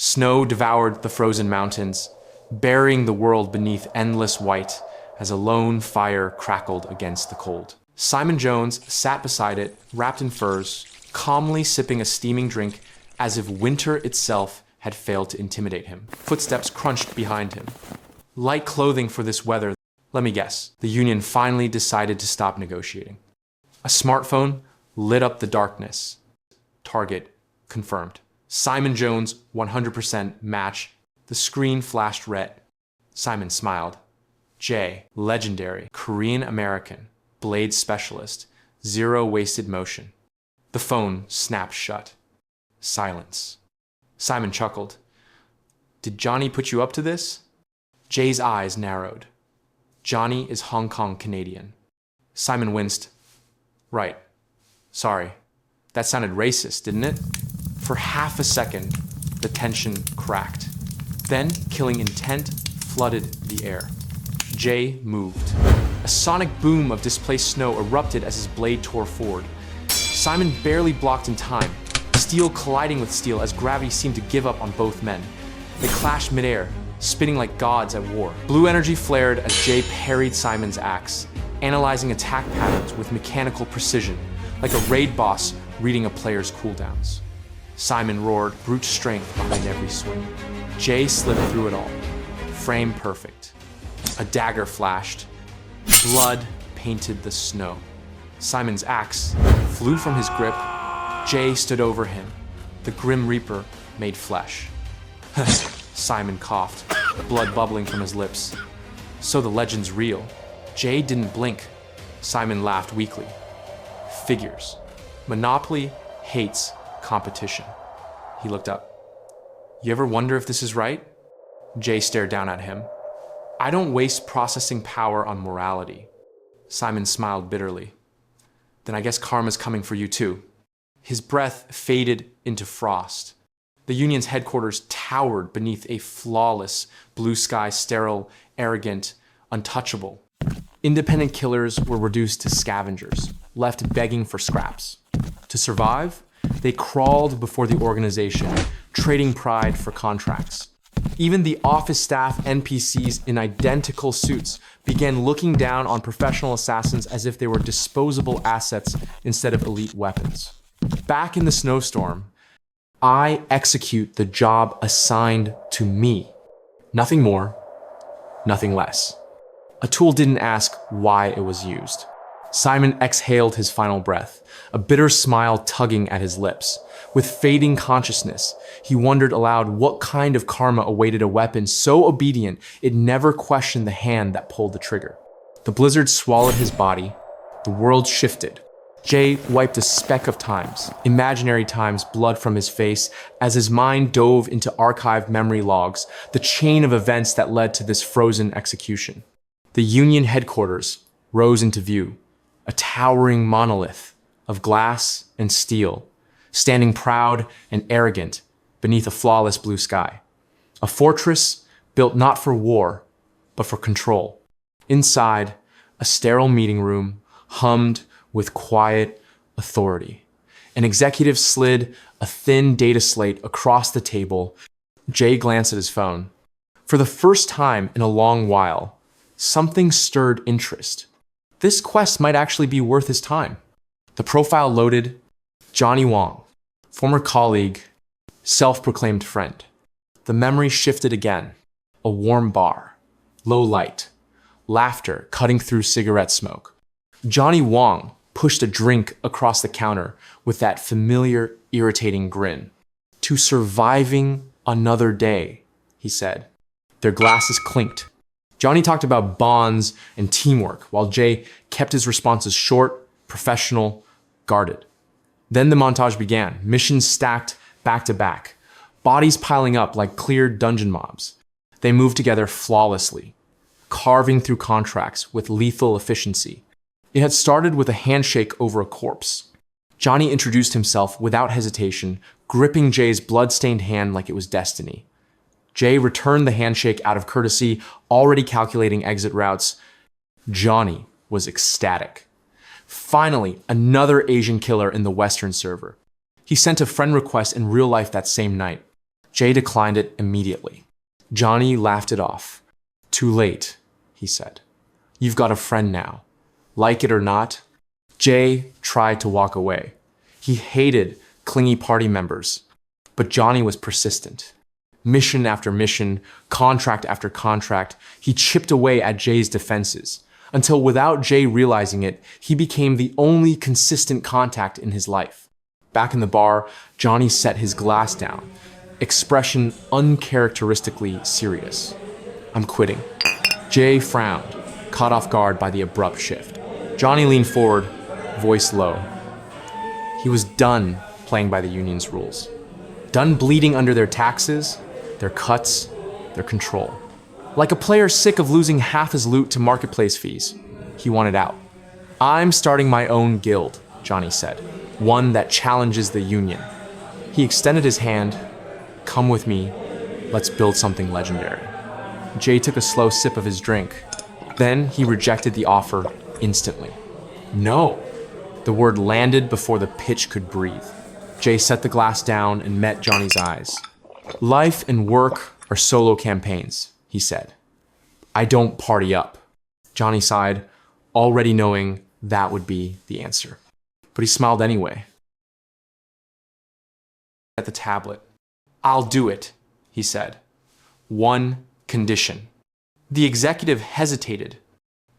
Snow devoured the frozen mountains, burying the world beneath endless white as a lone fire crackled against the cold. Simon Jones sat beside it, wrapped in furs, calmly sipping a steaming drink as if winter itself had failed to intimidate him. Footsteps crunched behind him. Light clothing for this weather. Let me guess, the union finally decided to stop negotiating. A smartphone lit up the darkness. Target confirmed. Simon Jones, 100% match. The screen flashed red. Simon smiled. J, legendary, Korean-American, blade specialist, zero wasted motion. The phone snapped shut. Silence. Simon chuckled. Did Johnny put you up to this? Jay's eyes narrowed. Johnny is Hong Kong Canadian. Simon winced. Right. Sorry. That sounded racist, didn't it? For half a second, the tension cracked. Then, killing intent flooded the air. Jay moved. A sonic boom of displaced snow erupted as his blade tore forward. Simon barely blocked in time, steel colliding with steel as gravity seemed to give up on both men. They clashed midair, spinning like gods at war. Blue energy flared as Jay parried Simon's axe, analyzing attack patterns with mechanical precision, like a raid boss reading a player's cooldowns. Simon roared, brute strength behind every swing. Jay slipped through it all, frame perfect. A dagger flashed. Blood painted the snow. Simon's axe flew from his grip. Jay stood over him. The Grim Reaper made flesh. Simon coughed, blood bubbling from his lips. So the legend's real. Jay didn't blink. Simon laughed weakly. Figures. Monopoly hates competition. He looked up. You ever wonder if this is right? Jay stared down at him. I don't waste processing power on morality. Simon smiled bitterly. Then I guess karma's coming for you too. His breath faded into frost. The union's headquarters towered beneath a flawless blue sky, sterile, arrogant, untouchable. Independent killers were reduced to scavengers, left begging for scraps. To survive, they crawled before the organization, trading pride for contracts. Even the office staff NPCs in identical suits began looking down on professional assassins as if they were disposable assets instead of elite weapons. Back in the snowstorm, I execute the job assigned to me. Nothing more, nothing less. A tool didn't ask why it was used. Simon exhaled his final breath, a bitter smile tugging at his lips. With fading consciousness, he wondered aloud what kind of karma awaited a weapon so obedient it never questioned the hand that pulled the trigger. The blizzard swallowed his body. The world shifted. Jay wiped a speck of times, imaginary times, blood from his face as his mind dove into archived memory logs, the chain of events that led to this frozen execution. The Union headquarters rose into view, a towering monolith of glass and steel, standing proud and arrogant beneath a flawless blue sky. A fortress built not for war, but for control. Inside, a sterile meeting room hummed with quiet authority. An executive slid a thin data slate across the table. Jay glanced at his phone. For the first time in a long while, something stirred interest. This quest might actually be worth his time. The profile loaded. Johnny Wong, former colleague, self-proclaimed friend. The memory shifted again. A warm bar, low light, laughter cutting through cigarette smoke. Johnny Wong pushed a drink across the counter with that familiar, irritating grin. To surviving another day, he said. Their glasses clinked. Johnny talked about bonds and teamwork, while Jay kept his responses short, professional, guarded. Then the montage began, missions stacked back to back, bodies piling up like cleared dungeon mobs. They moved together flawlessly, carving through contracts with lethal efficiency. It had started with a handshake over a corpse. Johnny introduced himself without hesitation, gripping Jay's blood-stained hand like it was destiny. Jay returned the handshake out of courtesy, already calculating exit routes. Johnny was ecstatic. Finally, another Asian killer in the Western server. He sent a friend request in real life that same night. Jay declined it immediately. Johnny laughed it off. "Too late," he said. "You've got a friend now. Like it or not." Jay tried to walk away. He hated clingy party members, but Johnny was persistent. Mission after mission, contract after contract, he chipped away at Jay's defenses, until without Jay realizing it, he became the only consistent contact in his life. Back in the bar, Johnny set his glass down, expression uncharacteristically serious. "I'm quitting." Jay frowned, caught off guard by the abrupt shift. Johnny leaned forward, voice low. He was done playing by the union's rules. Done bleeding under their taxes, their cuts, their control. Like a player sick of losing half his loot to marketplace fees, he wanted out. "I'm starting my own guild," Johnny said, "one that challenges the union." He extended his hand. "Come with me, let's build something legendary." Jay took a slow sip of his drink. Then he rejected the offer instantly. "No." The word landed before the pitch could breathe. Jay set the glass down and met Johnny's eyes. "Life and work are solo campaigns," he said. "I don't party up." Johnny sighed, already knowing that would be the answer. But he smiled anyway. At the tablet. "I'll do it," he said. "One condition." The executive hesitated.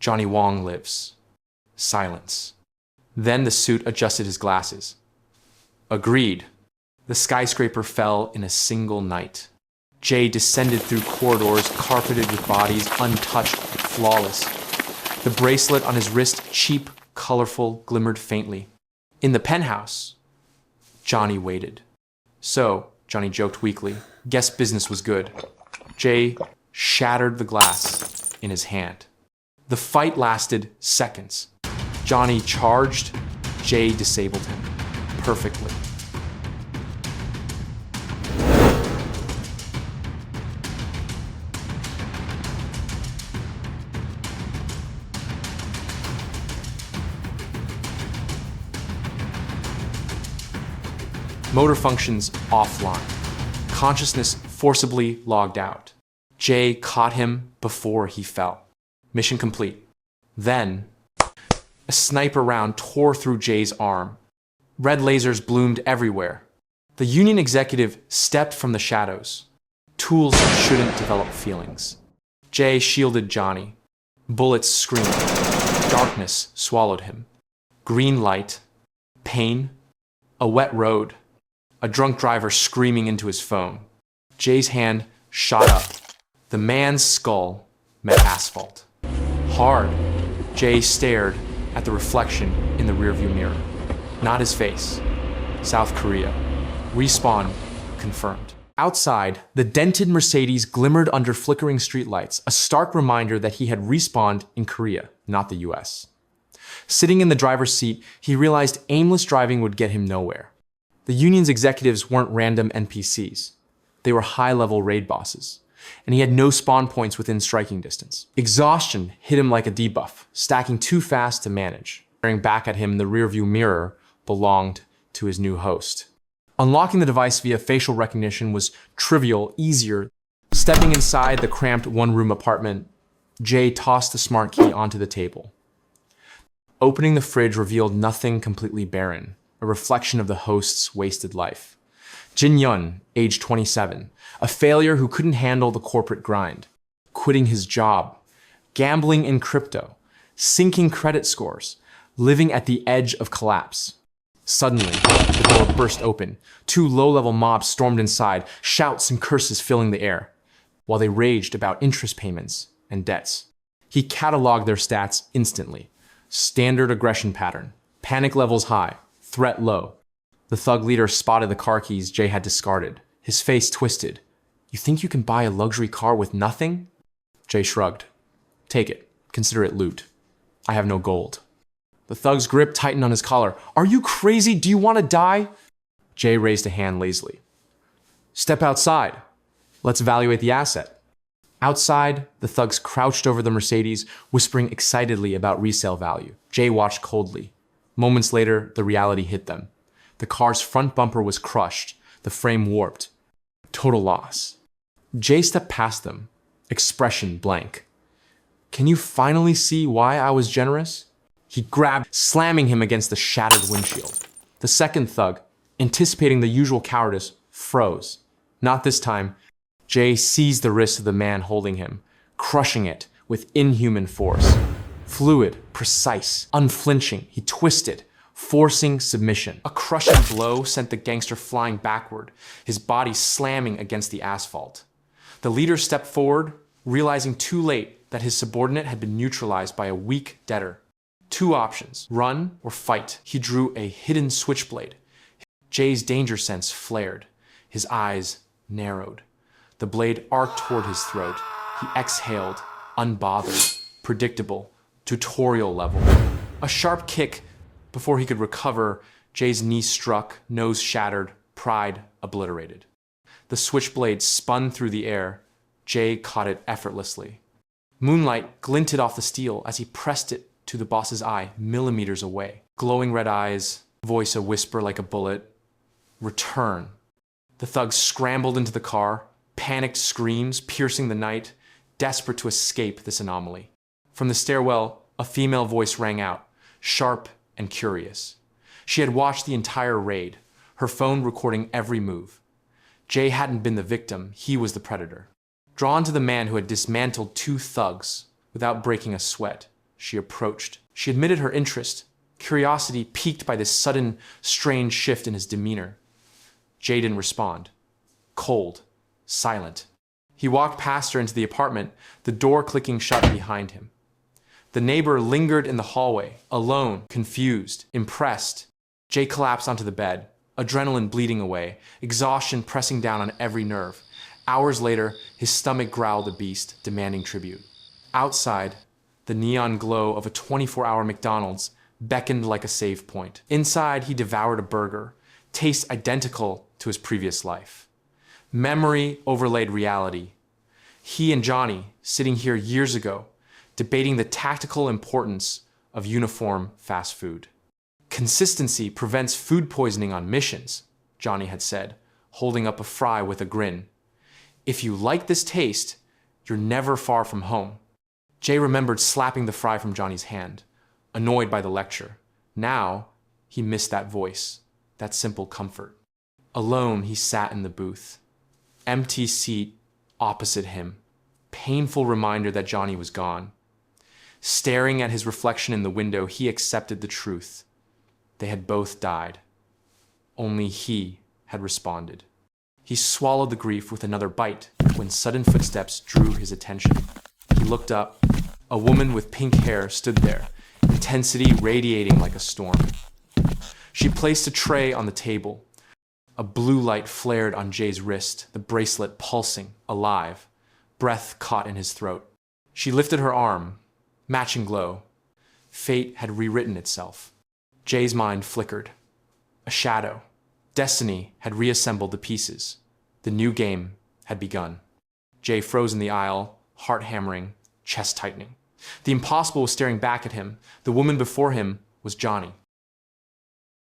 Johnny Wong lives. Silence. Then the suit adjusted his glasses. "Agreed." The skyscraper fell in a single night. Jay descended through corridors carpeted with bodies, untouched, flawless. The bracelet on his wrist, cheap, colorful, glimmered faintly. In the penthouse, Johnny waited. "So," Johnny joked weakly, "guess business was good." Jay shattered the glass in his hand. The fight lasted seconds. Johnny charged, Jay disabled him. Perfectly. Motor functions offline. Consciousness forcibly logged out. Jay caught him before he fell. Mission complete. Then, a sniper round tore through Jay's arm. Red lasers bloomed everywhere. The union executive stepped from the shadows. Tools shouldn't develop feelings. Jay shielded Johnny. Bullets screamed. Darkness swallowed him. Green light. Pain. A wet road. A drunk driver screaming into his phone. Jay's hand shot up. The man's skull met asphalt. Hard, Jay stared at the reflection in the rearview mirror. Not his face. South Korea. Respawn confirmed. Outside, the dented Mercedes glimmered under flickering streetlights, a stark reminder that he had respawned in Korea, not the US. Sitting in the driver's seat, he realized aimless driving would get him nowhere. The union's executives weren't random NPCs. They were high-level raid bosses, and he had no spawn points within striking distance. Exhaustion hit him like a debuff, stacking too fast to manage. Staring back at him, the rearview mirror belonged to his new host. Unlocking the device via facial recognition was trivial, easier. Stepping inside the cramped one-room apartment, Jay tossed the smart key onto the table. Opening the fridge revealed nothing completely barren, a reflection of the host's wasted life. Jin Yion, age 27, a failure who couldn't handle the corporate grind, quitting his job, gambling in crypto, sinking credit scores, living at the edge of collapse. Suddenly, the door burst open. Two low-level mobs stormed inside, shouts and curses filling the air, while they raged about interest payments and debts. He cataloged their stats instantly. Standard aggression pattern, panic levels high, threat low. The thug leader spotted the car keys Jay had discarded. His face twisted. "You think you can buy a luxury car with nothing?" Jay shrugged. "Take it. Consider it loot. I have no gold." The thug's grip tightened on his collar. "Are you crazy? Do you want to die?" Jay raised a hand lazily. "Step outside. Let's evaluate the asset." Outside, the thugs crouched over the Mercedes, whispering excitedly about resale value. Jay watched coldly. Moments later, the reality hit them. The car's front bumper was crushed, the frame warped. Total loss. Jay stepped past them, expression blank. Can you finally see why I was generous? He grabbed, slamming him against the shattered windshield. The second thug, anticipating the usual cowardice, froze. Not this time. Jay seized the wrist of the man holding him, crushing it with inhuman force. Fluid, precise, unflinching, he twisted, forcing submission. A crushing blow sent the gangster flying backward, his body slamming against the asphalt. The leader stepped forward, realizing too late that his subordinate had been neutralized by a weak debtor. Two options, run or fight. He drew a hidden switchblade. Jay's danger sense flared. His eyes narrowed. The blade arced toward his throat. He exhaled, unbothered, predictable, tutorial level. A sharp kick. Before he could recover, Jay's knee struck, nose shattered, pride obliterated. The switchblade spun through the air. Jay caught it effortlessly. Moonlight glinted off the steel as he pressed it to the boss's eye, millimeters away. Glowing red eyes, voice a whisper like a bullet. Return. The thugs scrambled into the car, panicked screams piercing the night, desperate to escape this anomaly. From the stairwell, a female voice rang out, sharp and curious. She had watched the entire raid, her phone recording every move. Jay hadn't been the victim, he was the predator. Drawn to the man who had dismantled two thugs, without breaking a sweat, she approached. She admitted her interest, curiosity piqued by this sudden, strange shift in his demeanor. Jay didn't respond. Cold, silent. He walked past her into the apartment, the door clicking shut behind him. The neighbor lingered in the hallway, alone, confused, impressed. Jay collapsed onto the bed, adrenaline bleeding away, exhaustion pressing down on every nerve. Hours later, his stomach growled a beast, demanding tribute. Outside, the neon glow of a 24-hour McDonald's beckoned like a save point. Inside, he devoured a burger, taste identical to his previous life. Memory overlaid reality. He and Johnny, sitting here years ago, debating the tactical importance of uniform fast food. Consistency prevents food poisoning on missions, Johnny had said, holding up a fry with a grin. If you like this taste, you're never far from home. Jay remembered slapping the fry from Johnny's hand, annoyed by the lecture. Now, he missed that voice, that simple comfort. Alone, he sat in the booth. Empty seat opposite him. Painful reminder that Johnny was gone. Staring at his reflection in the window, he accepted the truth. They had both died. Only he had responded. He swallowed the grief with another bite when sudden footsteps drew his attention. He looked up. A woman with pink hair stood there, intensity radiating like a storm. She placed a tray on the table. A blue light flared on Jay's wrist, the bracelet pulsing, alive. Breath caught in his throat. She lifted her arm, matching glow. Fate had rewritten itself. Jay's mind flickered. A shadow. Destiny had reassembled the pieces. The new game had begun. Jay froze in the aisle, heart hammering, chest tightening. The impossible was staring back at him. The woman before him was Johnny.